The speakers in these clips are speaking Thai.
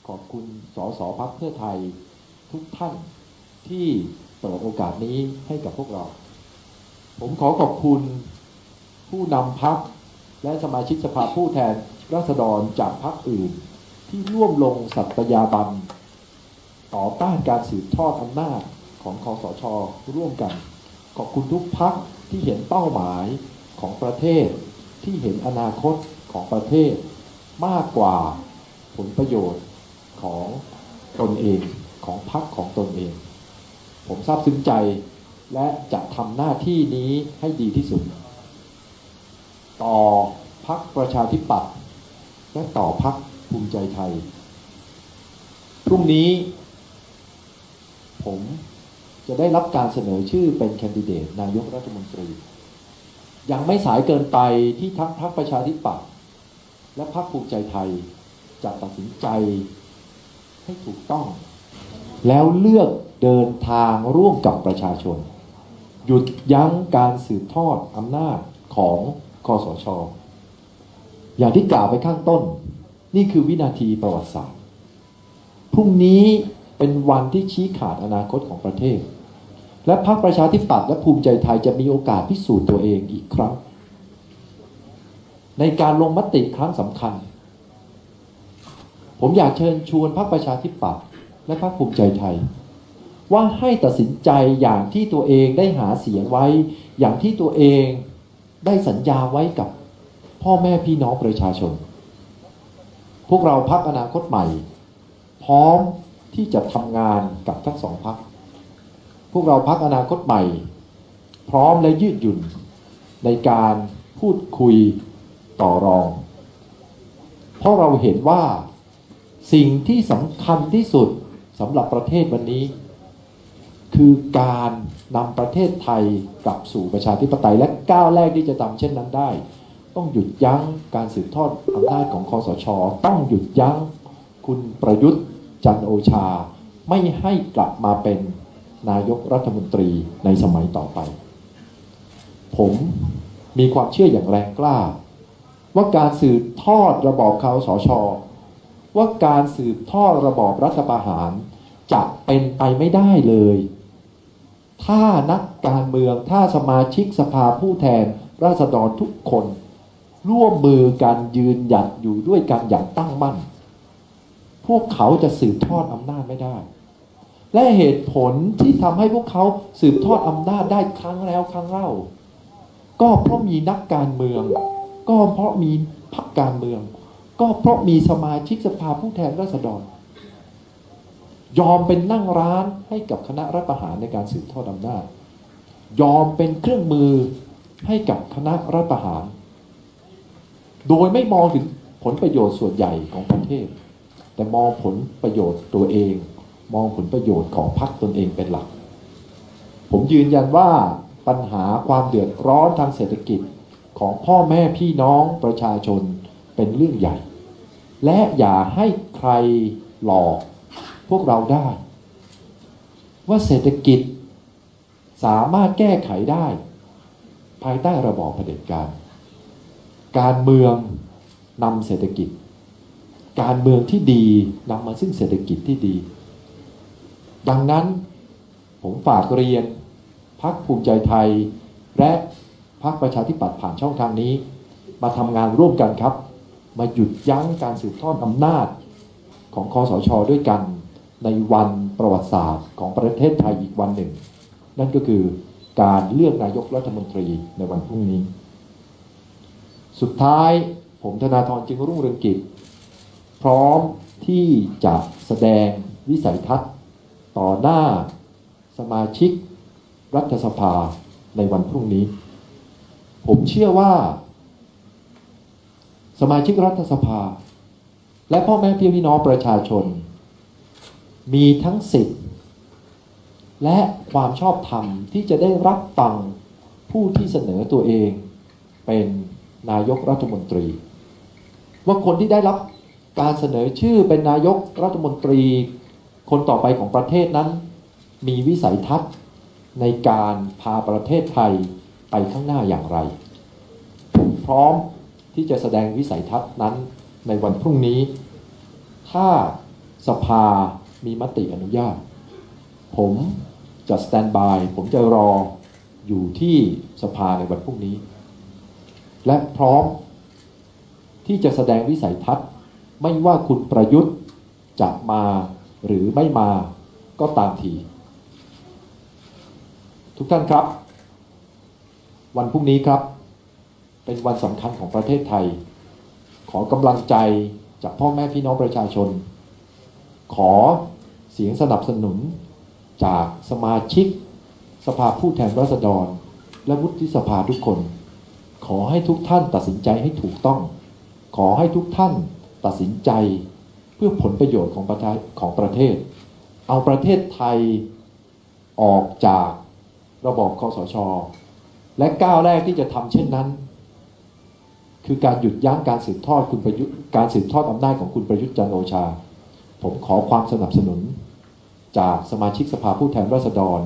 ขอบคุณสสพรรคเพื่อไทยทุกท่านที่เปิดโอกาสนี้ให้กับพวกเราผมขอขอบคุณผู้นำพรรคและสมาชิกสภาผู้แทนราษฎรจากพรรคอื่นที่ร่วมลงสัตยาบันต่อต้านการสืบทอดอำนาจของคสช.ร่วมกันขอบคุณทุกพรรคที่เห็นเป้าหมายของประเทศที่เห็นอนาคตของประเทศมากกว่าผลประโยชน์ของตนเองของพรรคของตนเองผมซาบซึ้งใจและจะทำหน้าที่นี้ให้ดีที่สุดต่อพรรคประชาธิปัตย์และต่อพรรคภูมิใจไทยพรุ่งนี้ผมจะได้รับการเสนอชื่อเป็นแคนดิเดตนายกรัฐมนตรียังไม่สายเกินไปที่ทั้งพรรคประชาธิปัตย์และพรรคภูมิใจไทยจะตัดสินใจให้ถูกต้องแล้วเลือกเดินทางร่วมกับประชาชนหยุดยั้งการสืบทอดอำนาจของคสช.อย่างที่กล่าวไปข้างต้นนี่คือวินาทีประวัติศาสตร์พรุ่งนี้เป็นวันที่ชี้ขาดอนาคตของประเทศและพรรคประชาธิปัตย์และภูมิใจไทยจะมีโอกาสพิสูจน์ตัวเองอีกครั้งในการลงมติครั้งสำคัญผมอยากเชิญชวนพรรคประชาธิปัตย์และพรรคภูมิใจไทยว่าให้ตัดสินใจอย่างที่ตัวเองได้หาเสียงไว้อย่างที่ตัวเองได้สัญญาไว้กับพ่อแม่พี่น้องประชาชนพวกเราพรรคอนาคตใหม่พร้อมที่จะทำงานกับทั้งสองพรรคพวกเราพรรคอนาคตใหม่พร้อมและยืดหยุ่นในการพูดคุยต่อรองเพราะเราเห็นว่าสิ่งที่สำคัญที่สุดสำหรับประเทศวันนี้คือการนำประเทศไทยกลับสู่ประชาธิปไตยและก้าวแรกที่จะทำเช่นนั้นได้ต้องหยุดยั้งการสืบทอดอำนาจของคสช.ต้องหยุดยั้งคุณประยุทธ์จันทร์โอชาไม่ให้กลับมาเป็นนายกรัฐมนตรีในสมัยต่อไปผมมีความเชื่ออย่างแรงกล้าว่าการสืบทอดระบอบคสช.ว่าการสืบทอดระบอบรัฐประหารจะเป็นไปไม่ได้เลยถ้านักการเมืองถ้าสมาชิกสภาผู้แทนราษฎรทุกคนร่วมมือกันยืนหยัดอยู่ด้วยกันอย่างตั้งมั่นพวกเขาจะสืบทอดอำนาจไม่ได้และเหตุผลที่ทำให้พวกเขาสืบทอดอำนาจได้ครั้งแล้วครั้งเล่าก็เพราะมีนักการเมืองก็เพราะมีพรรคการเมืองก็เพราะมีสมาชิกสภาผู้แทนราษฎรยอมเป็นนั่งร้านให้กับคณะรัฐประหารในการสืบทอดอำนาจยอมเป็นเครื่องมือให้กับคณะรัฐประหารโดยไม่มองถึงผลประโยชน์ส่วนใหญ่ของประเทศแต่มองผลประโยชน์ตัวเองมองผลประโยชน์ของพรรคตนเองเป็นหลักผมยืนยันว่าปัญหาความเดือดร้อนทางเศรษฐกิจของพ่อแม่พี่น้องประชาชนเป็นเรื่องใหญ่และอย่าให้ใครหลอกพวกเราได้ว่าเศรษฐกิจสามารถแก้ไขได้ภายใต้ระบอบเผด็จการการเมืองนำเศรษฐกิจการเมืองที่ดีนำมาซึ่งเศรษฐกิจที่ดีดังนั้นผมฝากเรียนพรรคภูมิใจไทยและพรรคประชาธิปัตย์ผ่านช่องทางนี้มาทำงานร่วมกันครับมาหยุดยั้งการสืบทอดอำนาจของคสช.ด้วยกันในวันประวัติศาสตร์ของประเทศไทยอีกวันหนึ่งนั่นก็คือการเลือกนายกรัฐมนตรีในวันพรุ่งนี้สุดท้ายผมธนาธรจึงรุ่งเรืองกิจพร้อมที่จะแสดงวิสัยทัศน์ต่อหน้าสมาชิกรัฐสภาในวันพรุ่งนี้ผมเชื่อว่าสมาชิกรัฐสภาและพ่อแม่พี่น้องประชาชนมีทั้งสิทธิ์และความชอบธรรมที่จะได้รับฟังผู้ที่เสนอตัวเองเป็นนายกรัฐมนตรีว่าคนที่ได้รับการเสนอชื่อเป็นนายกรัฐมนตรีคนต่อไปของประเทศนั้นมีวิสัยทัศน์ในการพาประเทศไทยไปข้างหน้าอย่างไรผมพร้อมที่จะแสดงวิสัยทัศน์นั้นในวันพรุ่งนี้ถ้า สภามีมติอนุญาตผมจะสแตนบายผมจะรออยู่ที่สภาในวันพรุ่งนี้และพร้อมที่จะแสดงวิสัยทัศน์ไม่ว่าคุณประยุทธ์จะมาหรือไม่มาก็ตามทีทุกท่านครับวันพรุ่งนี้ครับเป็นวันสำคัญของประเทศไทยขอกำลังใจจากพ่อแม่พี่น้องประชาชนขอเสียงสนับสนุนจากสมาชิกสภาผู้แทนราษฎรและวุฒิสภาทุกคนขอให้ทุกท่านตัดสินใจให้ถูกต้องขอให้ทุกท่านตัดสินใจเพื่อผลประโยชน์ของประเทศเอาประเทศไทยออกจากระบอบคสช.และก้าวแรกที่จะทำเช่นนั้นคือการหยุดยั้งการสืบทอดการสืบทอดอำนาจของคุณประยุทธ์จันทร์โอชาผมขอความสนับสนุนจากสมาชิกสภาผู้แทนราษฎร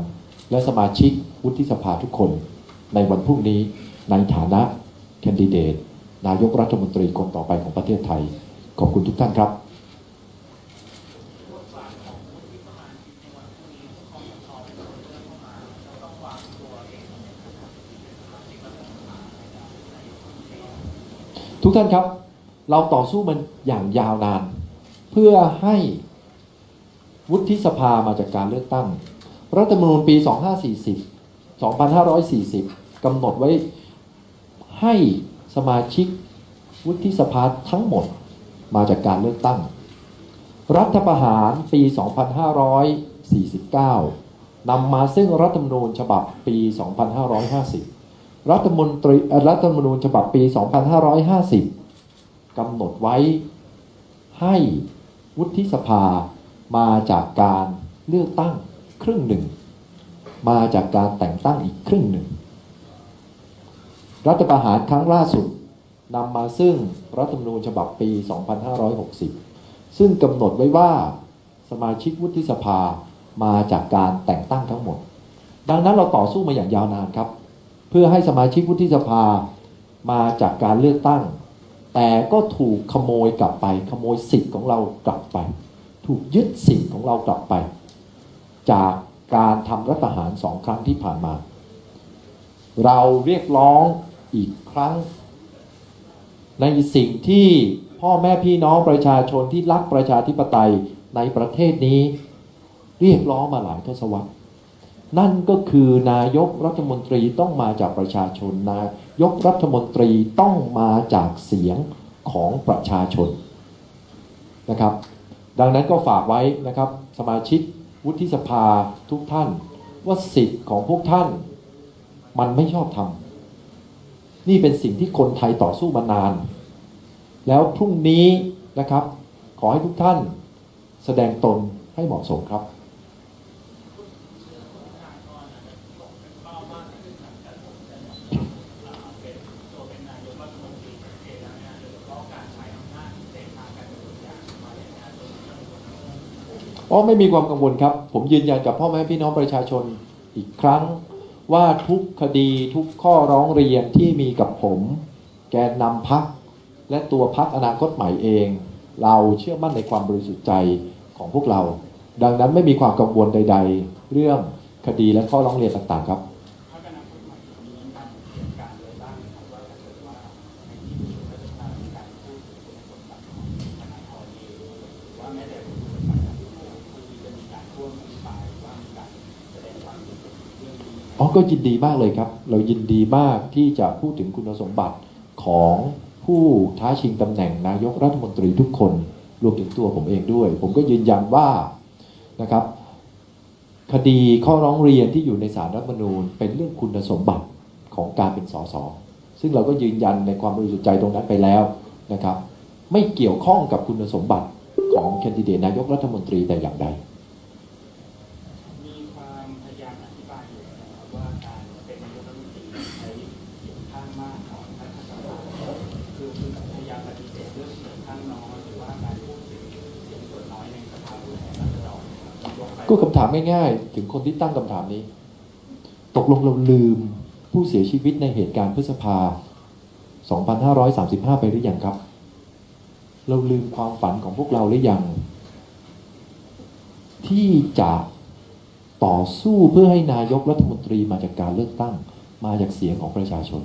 และสมาชิกวุฒิสภาทุกคนในวันพรุ่งนี้ในฐานะแคนดิเดตนายกรัฐมนตรีคนต่อไปของประเทศไทยขอบคุณทุกท่านครับทุกท่านครับเราต่อสู้มันอย่างยาวนานเพื่อให้วุฒิสภามาจากการเลือกตั้งรัฐธรรมนูญปี2540 กำหนดไว้ให้สมาชิกวุฒิสภาทั้งหมดมาจากการเลือกตั้งรัฐประหารปี 2549 นำมาซึ่งรัฐธรรมนูญฉบับปี 2550 รัฐธรรมนูญฉบับปี 2550 กำหนดไว้ให้วุฒิสภามาจากการเลือกตั้งครึ่งหนึ่งมาจากการแต่งตั้งอีกครึ่งหนึ่งรัฐประหารครั้งล่าสุดนำมาซึ่งรัฐธรรมนูญฉบับปี 2560 ซึ่งกำหนดไว้ว่าสมาชิกวุฒิสภามาจากการแต่งตั้งทั้งหมดดังนั้นเราต่อสู้มาอย่างยาวนานครับเพื่อให้สมาชิกวุฒิสภามาจากการเลือกตั้งแต่ก็ถูกขโมยกลับไปขโมยสิทธิ์ของเรากลับไปถูกยึดสิทธิ์ของเรากลับไปจากการทำรัฐประหาร2 ครั้งที่ผ่านมาเราเรียกร้องอีกครั้งในสิ่งที่พ่อแม่พี่น้องประชาชนที่รักประชาธิปไตยในประเทศนี้เรียกร้องมาหลายทศวรรษนั่นก็คือนายกรัฐมนตรีต้องมาจากประชาชนนายกรัฐมนตรีต้องมาจากเสียงของประชาชนนะครับดังนั้นก็ฝากไว้นะครับสมาชิกวุฒิสภาทุกท่านว่าสิทธิ์ของพวกท่านมันไม่ชอบธรรมนี่เป็นสิ่งที่คนไทยต่อสู้มานานแล้วพรุ่งนี้นะครับขอให้ทุกท่านแสดงตนให้เหมาะสมครับไม่มีความกังวลครับผมยืนยันกับพ่อแม่พี่น้องประชาชนอีกครั้งว่าทุกคดีทุกข้อร้องเรียนที่มีกับผมแกนนำพรรคและตัวพรรคอนาคตใหม่เองเราเชื่อมั่นในความบริสุทธิ์ใจของพวกเราดังนั้นไม่มีความกังวลใดๆเรื่องคดีและข้อร้องเรียนต่างๆครับก็ยินดีมากเลยครับเรายินดีมากที่จะพูดถึงคุณสมบัติของผู้ท้าชิงตำแหน่งนายกรัฐมนตรีทุกคนรวมถึงตัวผมเองด้วยผมก็ยืนยันว่านะครับคดีข้อร้องเรียนที่อยู่ในศาลรัฐธรรมนูญเป็นเรื่องคุณสมบัติของการเป็นสสซึ่งเราก็ยืนยันในความบริสุทธิ์ใจตรงนั้นไปแล้วนะครับไม่เกี่ยวข้องกับคุณสมบัติของแคนดิเดตนายกรัฐมนตรีแต่อย่างใดก็คำถามง่ายๆถึงคนที่ตั้งคำถามนี้ตกลงเราลืมผู้เสียชีวิตในเหตุการณ์พฤษภา 2535 ไปหรือยังครับเราลืมความฝันของพวกเราหรือยัง ที่จะต่อสู้เพื่อให้นายกรัฐมนตรีมาจากการเลือกตั้งมาจากเสียงของประชาชน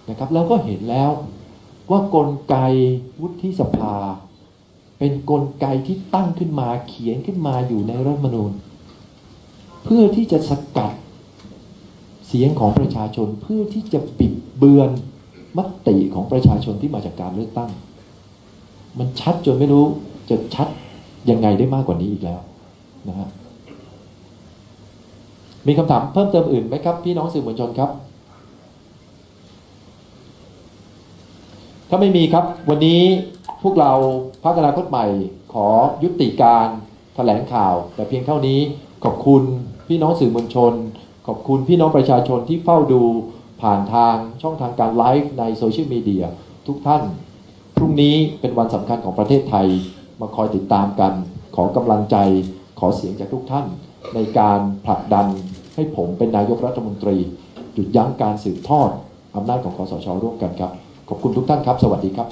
นะครับแล้วก็เห็นแล้วว่ากลไกวุฒิสภาเป็นกลไกที่ตั้งขึ้นมาเขียนขึ้นมาอยู่ในรัฐธรรมนูญเพื่อที่จะสกัดเสียงของประชาชนเพื่อที่จะปิดเบือนมติของประชาชนที่มาจากการเลือกตั้งมันชัดจนไม่รู้จะชัดยังไงได้มากกว่านี้อีกแล้วนะฮะมีคำถามเพิ่มเติมอื่นไหมครับพี่น้องสื่อมวลชนครับถ้าไม่มีครับวันนี้พวกเราพรรคอนาคตใหม่ขอยุติการแถลงข่าวแต่เพียงเท่านี้ขอบคุณพี่น้องสื่อมวลชนขอบคุณพี่น้องประชาชนที่เฝ้าดูผ่านทางช่องทางการไลฟ์ในโซเชียลมีเดียทุกท่านพรุ่งนี้เป็นวันสำคัญของประเทศไทยมาคอยติดตามกันขอกำลังใจขอเสียงจากทุกท่านในการผลักดันให้ผมเป็นนายกรัฐมนตรีหยุดยั้งการสืบทอดอำนาจของคสช.ร่วมกันครับขอบคุณทุกท่านครับสวัสดีครับ